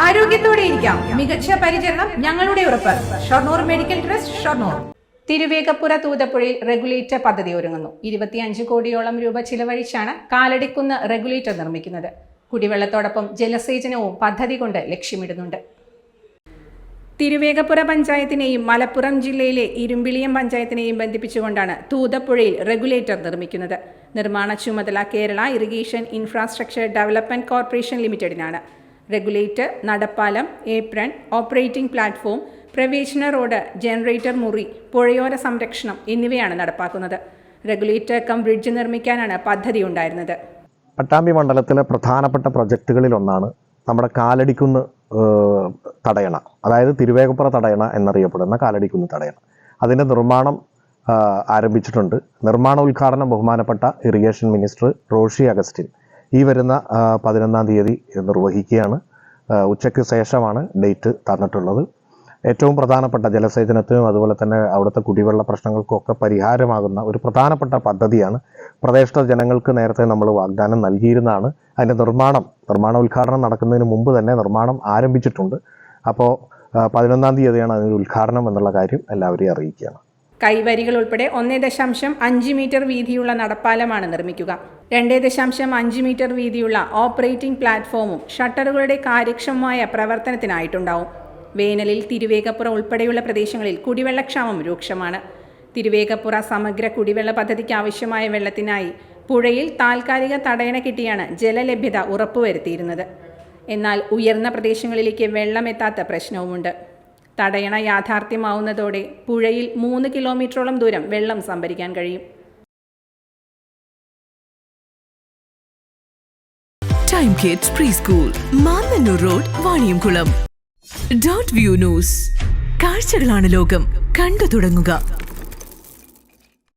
ആരോഗ്യത്തോടെ ഇരിക്കാം. മികച്ച പരിചരണം ഞങ്ങളുടെ ഉറപ്പ്. Shoranur medical trust, Shoranur. തിരുവേഗപ്പുറ തൂതപ്പുഴയിൽ റെഗുലേറ്റർ പദ്ധതി ഒരുങ്ങുന്നു. 25 കോടിയോളം രൂപ ചിലവഴിച്ചാണ് കാലടിക്കുന്ന് റെഗുലേറ്റർ നിർമ്മിക്കുന്നത്. കുടിവെള്ളത്തോടൊപ്പം ജലസേചനവും പദ്ധതി കൊണ്ട് ലക്ഷ്യമിടുന്നുണ്ട്. തിരുവേഗപ്പുറ പഞ്ചായത്തിനെയും മലപ്പുറം ജില്ലയിലെ ഇരുമ്പിളിയം പഞ്ചായത്തിനെയും ബന്ധിപ്പിച്ചുകൊണ്ടാണ് തൂതപ്പുഴയിൽ റെഗുലേറ്റർ നിർമ്മിക്കുന്നത്. നിർമ്മാണ ചുമതല Kerala irrigation infrastructure development corporation ലിമിറ്റഡിനാണ്. റെഗുലേറ്റർ, നടപ്പാലം, ഏപ്രൺ, ഓപ്പറേറ്റിംഗ് പ്ലാറ്റ്ഫോം, പ്രവേശന റോഡ്, ജനറേറ്റർ മുറി, പുഴയോര സംരക്ഷണം എന്നിവയാണ് നടപ്പാക്കുന്നത്. റെഗുലേറ്റർ കം ബ്രിഡ്ജ് നിർമ്മിക്കാനാണ് പദ്ധതി ഉണ്ടായിരുന്നത്. പട്ടാമ്പി മണ്ഡലത്തിലെ പ്രധാനപ്പെട്ട പ്രൊജക്റ്റുകളിലൊന്നാണ് നമ്മുടെ കാലടിക്കുന്ന് തടയണ, അതായത് തിരുവേഗപ്പുറ തടയണ എന്നറിയപ്പെടുന്ന കാലടിക്കുന്ന് തടയണ. അതിൻ്റെ നിർമ്മാണം ആരംഭിച്ചിട്ടുണ്ട്. നിർമ്മാണ ഉദ്ഘാടനം ബഹുമാനപ്പെട്ട ഇറിഗേഷൻ മിനിസ്റ്റർ റോഷി അഗസ്റ്റിൻ ഈ വരുന്ന 11-ാം തീയതി നിർവഹിക്കുകയാണ്. ഉച്ചയ്ക്ക് ശേഷമാണ് ഡേറ്റ് തന്നിട്ടുള്ളത്. ഏറ്റവും പ്രധാനപ്പെട്ട ജലസേചനത്തിനും അതുപോലെ തന്നെ അവിടുത്തെ കുടിവെള്ള പ്രശ്നങ്ങൾക്കൊക്കെ പരിഹാരമാകുന്ന ഒരു പ്രധാനപ്പെട്ട പദ്ധതിയാണ്. പ്രദേശത്തെ ജനങ്ങൾക്ക് നേരത്തെ നമ്മൾ വാഗ്ദാനം നൽകിയിരുന്നതാണ്. അതിൻ്റെ നിർമ്മാണ ഉദ്ഘാടനം നടക്കുന്നതിന് മുമ്പ് തന്നെ നിർമ്മാണം ആരംഭിച്ചിട്ടുണ്ട്. അപ്പോൾ 11-ാം തീയതിയാണ് അതിൻ്റെ ഉദ്ഘാടനം എന്നുള്ള കാര്യം എല്ലാവരെയും അറിയിക്കുകയാണ്. കൈവരികൾ ഉൾപ്പെടെ 1.5 മീറ്റർ വീതിയുള്ള നടപ്പാലമാണ് നിർമ്മിക്കുക. 2.5 മീറ്റർ വീതിയുള്ള ഓപ്പറേറ്റിംഗ് പ്ലാറ്റ്ഫോമും ഷട്ടറുകളുടെ കാര്യക്ഷമമായ പ്രവർത്തനത്തിനായിട്ടുണ്ടാവും. വേനലിൽ തിരുവേഗപ്പുറ ഉൾപ്പെടെയുള്ള പ്രദേശങ്ങളിൽ കുടിവെള്ളക്ഷാമം രൂക്ഷമാണ്. തിരുവേഗപ്പുറ സമഗ്ര കുടിവെള്ള പദ്ധതിക്ക് ആവശ്യമായ വെള്ളത്തിനായി പുഴയിൽ താൽക്കാലിക തടയണ കെട്ടിയാണ് ജലലഭ്യത ഉറപ്പുവരുത്തിയിരുന്നത്. എന്നാൽ ഉയർന്ന പ്രദേശങ്ങളിലേക്ക് വെള്ളം എത്താത്ത പ്രശ്നവുമുണ്ട്. തടയണ യാഥാർത്ഥ്യമാവുന്നതോടെ പുഴയിൽ 3 കിലോമീറ്ററോളം ദൂരം വെള്ളം സംഭരിക്കാൻ കഴിയും. Time kids pre school, Mannannur road, Vaniyamkulam. .View news. കാഴ്ചകളാണ് ലോകം. കണ്ടു തുടങ്ങുക.